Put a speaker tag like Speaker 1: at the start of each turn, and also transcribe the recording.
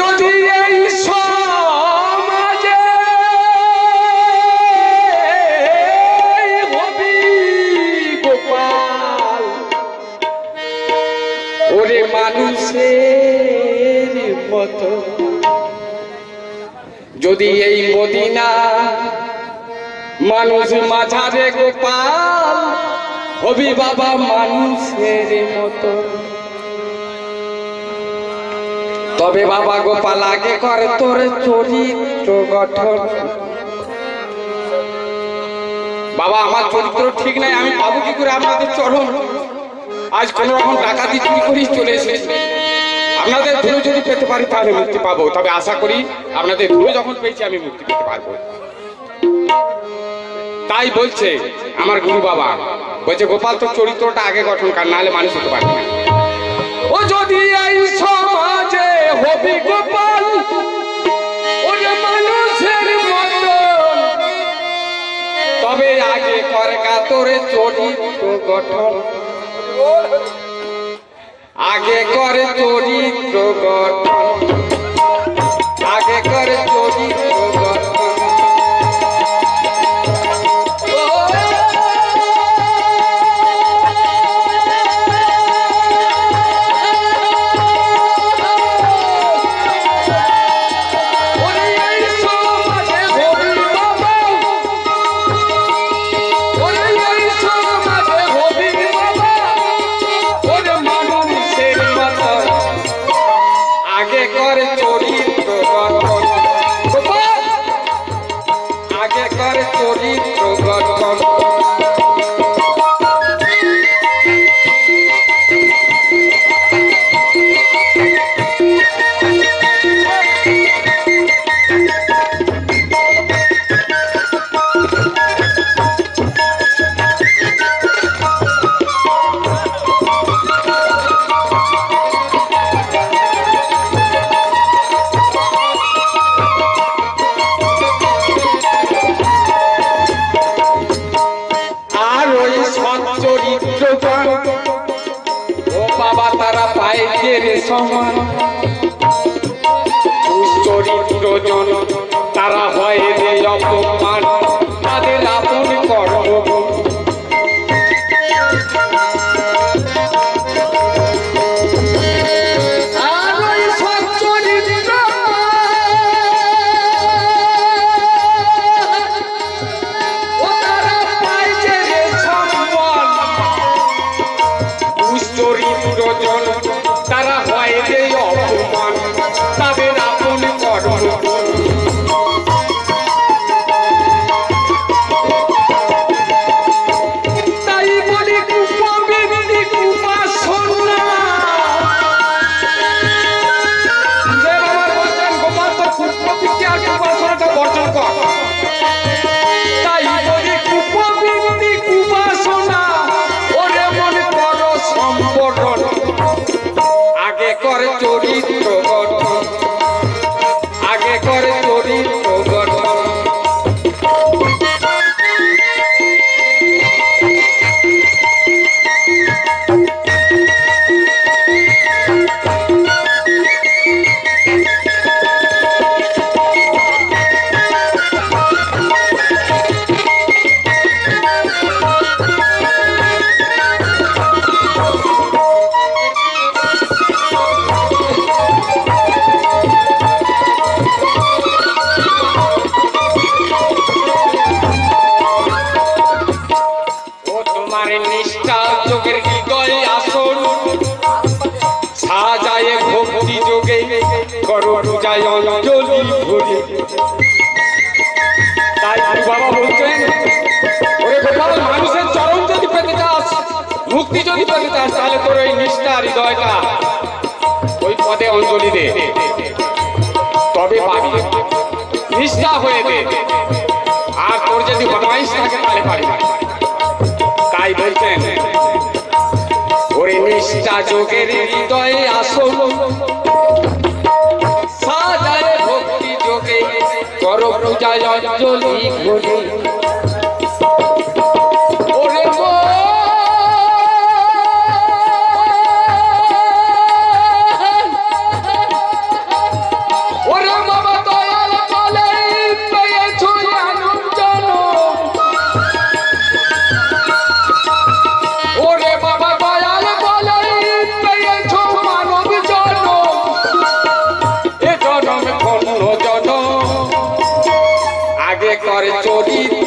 Speaker 1: যদি এই সমাজে হবি গোপাল ওরে মানুষের মতো, যদি এই মদিনা মানুষ মাঝারে গোপাল হবি বাবা মানুষের মতো। তবে বাবা গোপাল আগে করে তোর চরিত্র গঠন। বাবা আমার চরিত্র ঠিক নাই, আমি পাবো কি করে আপনাদের চরণ? আজ কোন রকম ডাকাতি চুরি করেই চলে এসেছে। আপনাদের ধুলো যদি পেতে পারি তাহলে মুক্তি পাবো, তবে আশা করি আপনাদের ধুলো যখন পেয়েছি আমি মুক্তি পেতে পারবো। তাই বলছে আমার গুরু বাবা, বলছে গোপাল তোর চরিত্রটা আগে গঠন কর, নাহলে মানুষ হতে পারবে না। ও যদি এই সমাজে হবি গোপাল ওরে মানুষের মতো, তবে আগে করে তোর চরিত্র গঠন, আগে করে চরিত্র গঠন, আগে করে চরিত্র গঠন। চরিত্রজন তারা হয় রে অপমান, তাদের আপন কর্ম তারা হয় রে অপমান, তাদের আপন কর্ম। তাই বলি কুপবৃত্তি কুপাসনা, গোপাল তো কুপবৃত্তি আর কুপাসনাটা বর্জন কর। তাই বলি কুপবৃত্তি কুপাসনা ওরে মনে করো সম্বরণ, আগে করে চরিত্র গঠন, আগে করে চরিত্র গঠন। নিষ্ঠা যোগের হৃদয় আসন সাজায় ভক্তি যোগে করো পূজায় অঞ্জলি ভরি। তাই বাবা বলছেন ওরে গোপাল মানুষের চরণ যদি পেতে চাস, মুক্তি যদি পেতে চাস, তাহলে তোর ওই নিষ্ঠা হৃদয়টা ওই পদে অঞ্জলি দে, তবে পাবি। নিষ্ঠা হয়ে দে, আর তোর যদি বদমাইশ থাকে তাহলে পাবি না। তাই বলছেন ওরে নিষ্ঠা যোগের হৃদয়ে আসন সাজায় ভক্তি যোগে করো পূজায় অঞ্জলি ভরি। করে চরিত্র